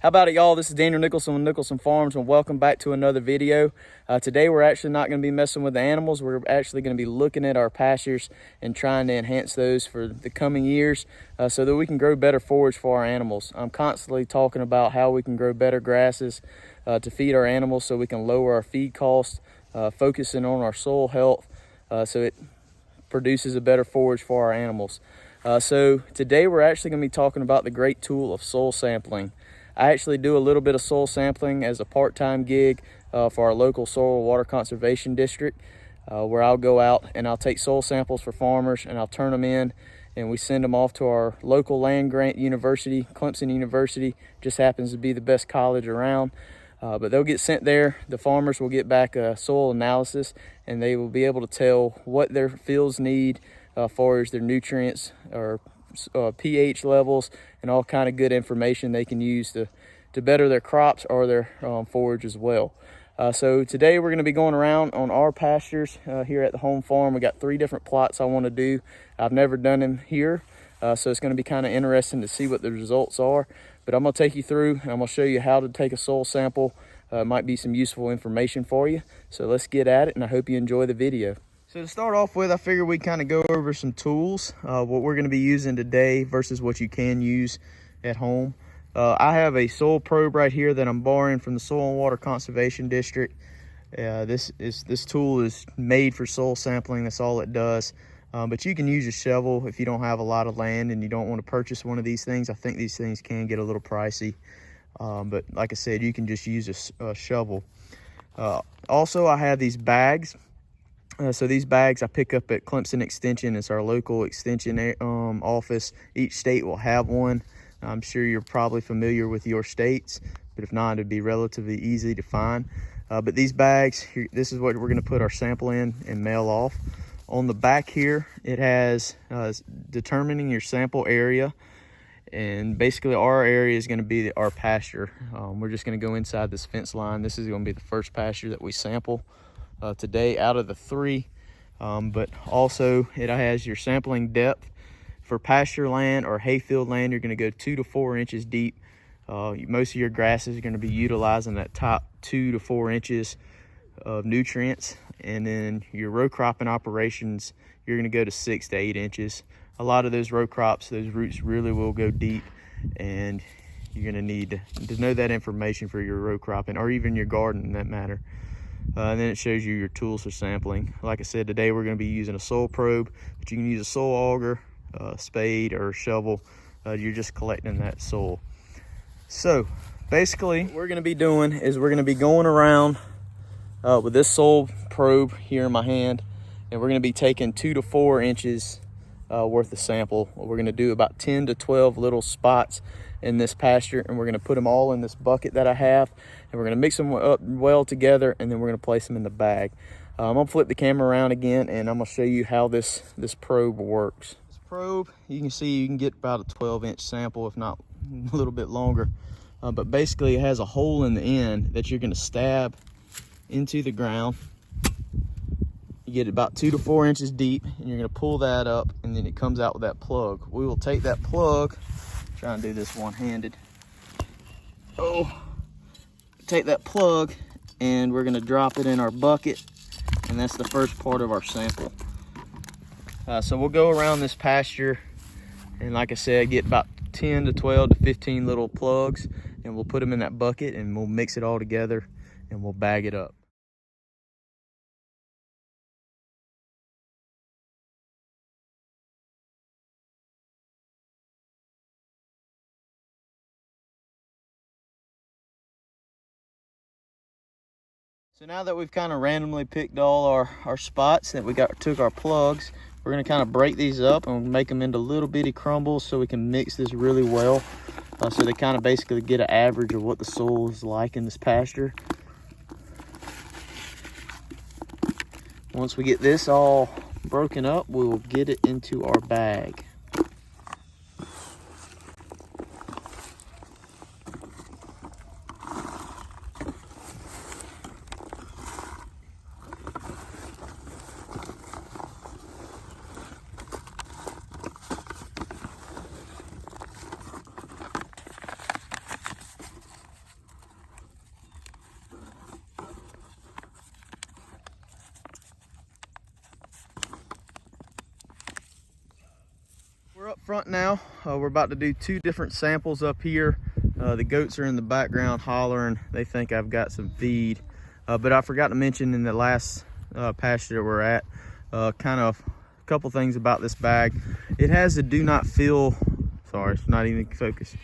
How about it, y'all? This is Daniel Nicholson with Nicholson Farms, and welcome back to another video. Today we're actually not going to be messing with the animals. We're actually going to be looking at our pastures and trying to enhance those for the coming years so that we can grow better forage for our animals. I'm constantly talking about how we can grow better grasses to feed our animals so we can lower our feed costs, focusing on our soil health so it produces a better forage for our animals. So today we're actually going to be talking about the great tool of soil sampling. I actually do a little bit of soil sampling as a part-time gig for our local soil and water conservation district, where I'll go out and I'll take soil samples for farmers and I'll turn them in and we send them off to our local land grant university. Clemson University just happens to be the best college around, but they'll get sent there. The farmers will get back a soil analysis and they will be able to tell what their fields need as far as their nutrients or pH levels and all kind of good information they can use to better their crops or their forage as well. So today we're going to be going around on our pastures here at the home farm. We got 3 different plots I want to do. I've never done them here, so it's going to be kind of interesting to see what the results are. But I'm going to take you through and I'm going to show you how to take a soil sample. It might be some useful information for you. So let's get at it, and I hope you enjoy the video. So to start off with, I figured we'd kind of go over some tools, what we're going to be using today versus what you can use at home. I have a soil probe right here that I'm borrowing from the Soil and Water Conservation District. This tool is made for soil sampling. That's all it does. But you can use a shovel if you don't have a lot of land and you don't want to purchase one of these things. I think these things can get a little pricey. But like I said, you can just use a shovel. Also, I have these bags. So these bags I pick up at Clemson Extension. It's our local extension office. Each state will have one. I'm sure you're probably familiar with your states, but if not, it'd be relatively easy to find. But these bags, this is what we're going to put our sample in and mail off. On the back here, it has determining your sample area. And basically our area is going to be our pasture. We're just going to go inside this fence line. This is going to be the first pasture that we sample today out of the 3, but also it has your sampling depth. For pasture land or hayfield land, you're going to go 2 to 4 inches deep. Most of your grasses are going to be utilizing that top 2 to 4 inches of nutrients, and then your row cropping operations, you're going to go to 6 to 8 inches. A lot of those row crops, those roots really will go deep, and you're going to need to know that information for your row cropping or even your garden in that matter. And then it shows you your tools for sampling. Like I said, today we're going to be using a soil probe, but you can use a soil auger, spade, or a shovel. You're just collecting that soil. So basically what we're going to be doing is we're going to be going around with this soil probe here in my hand, and we're going to be taking 2 to 4 inches worth of sample. We're going to do about 10 to 12 little spots in this pasture, and we're going to put them all in this bucket that I have, and we're going to mix them up well together, and then we're going to place them in the bag. I'm going to flip the camera around again, and I'm going to show you how this probe works. This probe, you can see you can get about a 12-inch sample, if not a little bit longer, but basically it has a hole in the end that you're going to stab into the ground. You get about 2 to 4 inches deep, and you're going to pull that up, and then it comes out with that plug. We will take that plug, try and do this one-handed. Take that plug, and we're going to drop it in our bucket, and that's the first part of our sample. So we'll go around this pasture, and like I said, get about 10 to 12 to 15 little plugs, and we'll put them in that bucket, and we'll mix it all together, and we'll bag it up. So now that we've kind of randomly picked all our spots that we took our plugs, we're going to kind of break these up and make them into little bitty crumbles so we can mix this really well. So they kind of basically get an average of what the soil is like in this pasture. Once we get this all broken up, we'll get it into our bag. front now. We're about to do 2 different samples up here. The goats are in the background hollering. They think I've got some feed. But I forgot to mention in the last pasture that we're at, kind of a couple things about this bag. It has a do not fill, sorry, it's not even focused.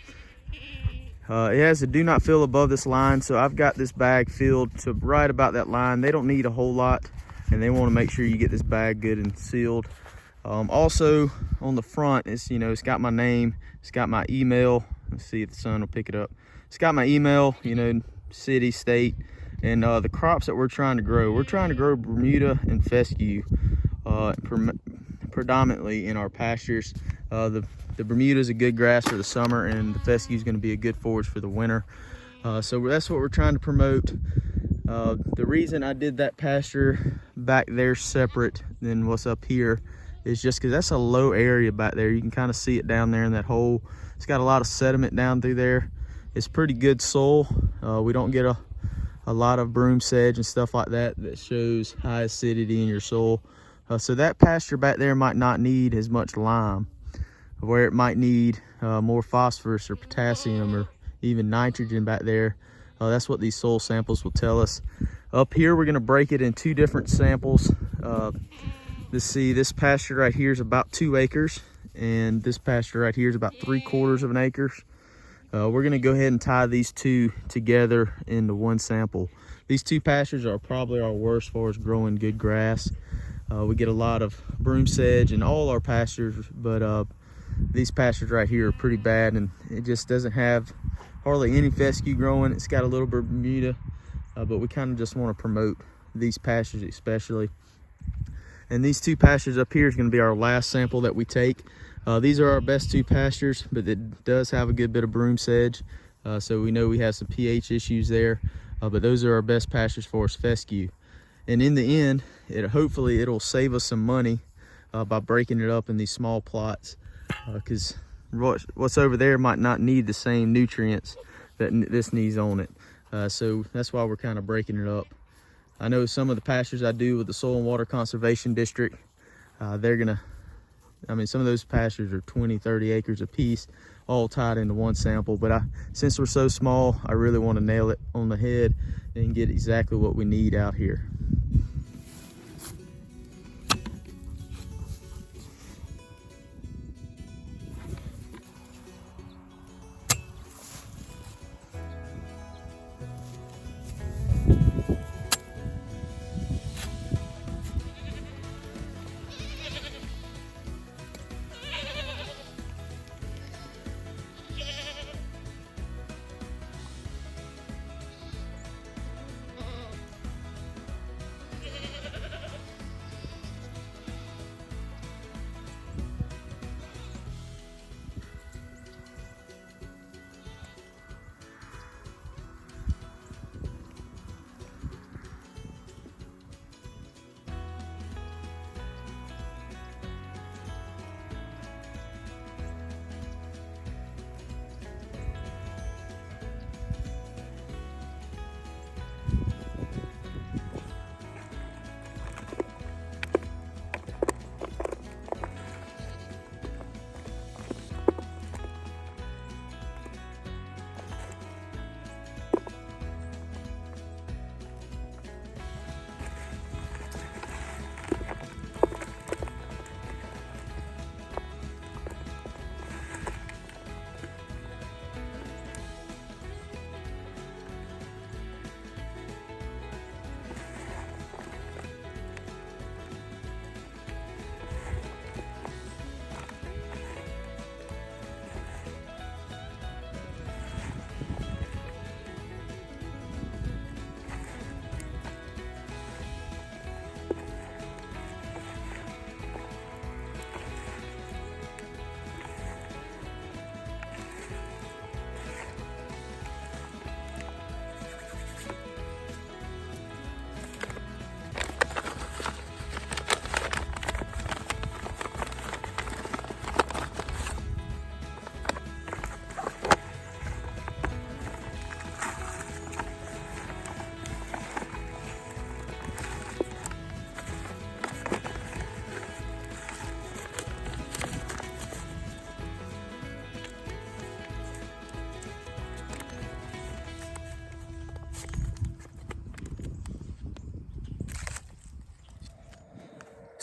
It has a do not fill above this line, so I've got this bag filled to right about that line. They don't need a whole lot, and they want to make sure you get this bag good and sealed. Also on the front, it's got my name, it's got my email. Let's see if the sun will pick it up. It's got my email, city, state, and the crops that we're trying to grow. We're trying to grow Bermuda and fescue predominantly in our pastures. The Bermuda is a good grass for the summer, and the fescue is going to be a good forage for the winter. So that's what we're trying to promote. The reason I did that pasture back there separate than what's up here is just because that's a low area back there. You can kind of see it down there in that hole. It's got a lot of sediment down through there. It's pretty good soil. We don't get a lot of broom sedge and stuff like that shows high acidity in your soil. So that pasture back there might not need as much lime, where it might need more phosphorus or potassium or even nitrogen back there. That's what these soil samples will tell us. Up here, we're gonna break it in 2 different samples. Let's see, this pasture right here is about 2 acres, and this pasture right here is about 3/4 of an acre. We're gonna go ahead and tie these 2 together into 1 sample. These 2 pastures are probably our worst as far as growing good grass. We get a lot of broom sedge in all our pastures, but these pastures right here are pretty bad, and it just doesn't have hardly any fescue growing. It's got a little Bermuda, but we kind of just want to promote these pastures especially. And these 2 pastures up here is going to be our last sample that we take. These are our best 2 pastures, but it does have a good bit of broom sedge, so we know we have some pH issues there, but those are our best pastures for us fescue. And in the end, hopefully it'll save us some money by breaking it up in these small plots, because what's over there might not need the same nutrients that this needs on it. So that's why we're kind of breaking it up. I know some of the pastures I do with the Soil and Water Conservation District, some of those pastures are 20, 30 acres apiece, all tied into 1 sample. But since we're so small, I really want to nail it on the head and get exactly what we need out here.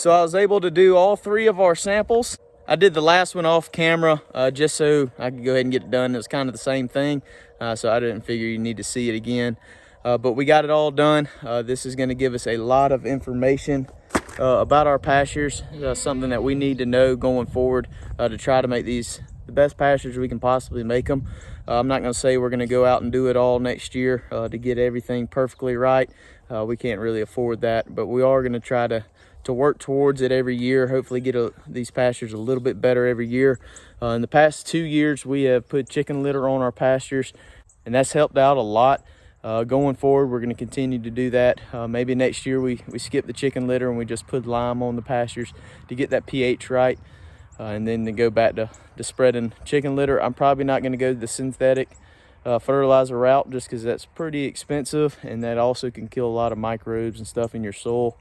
So I was able to do all 3 of our samples. I did the last one off camera just so I could go ahead and get it done. It was kind of the same thing, so I didn't figure you need to see it again. But we got it all done. This is going to give us a lot of information about our pastures, something that we need to know going forward to try to make these the best pastures we can possibly make them. I'm not going to say we're going to go out and do it all next year to get everything perfectly right. We can't really afford that, but we are going to try to work towards it every year. Hopefully get these pastures a little bit better every year. In the past 2 years, we have put chicken litter on our pastures, and that's helped out a lot. Going forward, we're going to continue to do that. Maybe next year we skip the chicken litter and we just put lime on the pastures to get that pH right, and then to go back to spreading chicken litter. I'm probably not going to go the synthetic fertilizer route just because that's pretty expensive, and that also can kill a lot of microbes and stuff in your soil.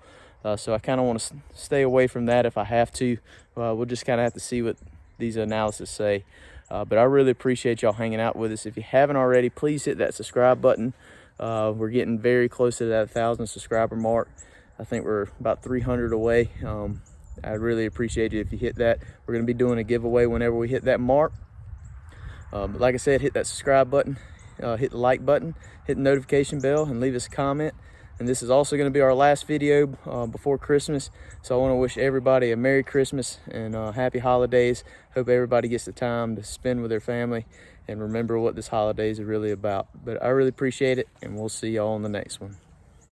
So I kind of want to stay away from that if I have to. We'll just kind of have to see what these analyses say. But I really appreciate y'all hanging out with us. If you haven't already, please hit that subscribe button. We're getting very close to that 1,000 subscriber mark. I think we're about 300 away. I'd really appreciate it if you hit that. We're going to be doing a giveaway whenever we hit that mark. But like I said, hit that subscribe button, hit the like button, hit the notification bell, and leave us a comment. And this is also going to be our last video before Christmas. So I want to wish everybody a Merry Christmas and Happy Holidays. Hope everybody gets the time to spend with their family and remember what this holidays are really about. But I really appreciate it, and we'll see y'all on the next one.